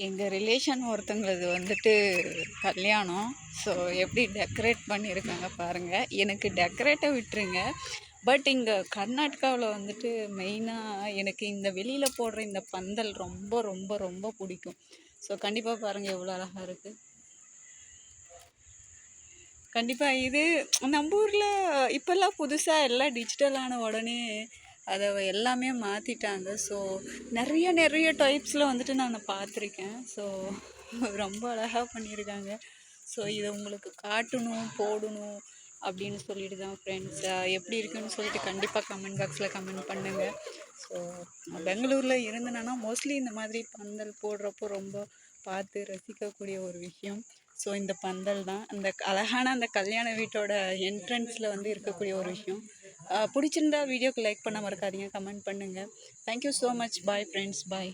எங்கள் ரிலேஷன் ஒருத்தங்களது வந்துட்டு கல்யாணம். ஸோ எப்படி டெக்கரேட் பண்ணியிருக்காங்க பாருங்கள். எனக்கு டெக்கரேட்டை விட்டுருங்க, பட் இங்கே கர்நாடகாவில் வந்துட்டு மெயினாக எனக்கு இந்த வெளியில் போடுற இந்த பந்தல் ரொம்ப ரொம்ப ரொம்ப பிடிக்கும். ஸோ கண்டிப்பாக பாருங்கள் எவ்வளோ அழகாக இருக்குது. கண்டிப்பாக இது நம்ம ஊரில் இப்போல்லாம் புதுசாக எல்லாம் டிஜிட்டலான உடனே அதை எல்லாமே மாற்றிட்டாங்க. ஸோ நிறைய டைப்ஸில் வந்துட்டு நான் பார்த்துருக்கேன். ஸோ ரொம்ப அழகாக பண்ணியிருக்காங்க. ஸோ இதை உங்களுக்கு காட்டணும், போடணும் அப்படின்னு சொல்லிட்டு தான் ஃப்ரெண்ட்ஸ். எப்படி இருக்குன்னு சொல்லிட்டு கண்டிப்பாக கமெண்ட் பாக்ஸில் கமெண்ட் பண்ணுங்கள். ஸோ நான் பெங்களூரில் இருந்தேன்னா மோஸ்ட்லி இந்த மாதிரி பந்தல் போடுறப்போ ரொம்ப பார்த்து ரசிக்கக்கூடிய ஒரு விஷயம். ஸோ இந்த பந்தல் தான் அந்த அழகான அந்த கல்யாண வீட்டோட என்ட்ரன்ஸில் வந்து இருக்கக்கூடிய ஒரு விஷயம். பிடிச்சிருந்தா வீடியோக்கு லைக் பண்ண மறக்காதீங்க, கமெண்ட் பண்ணுங்கள். Thank you so much. Bye friends, பாய்.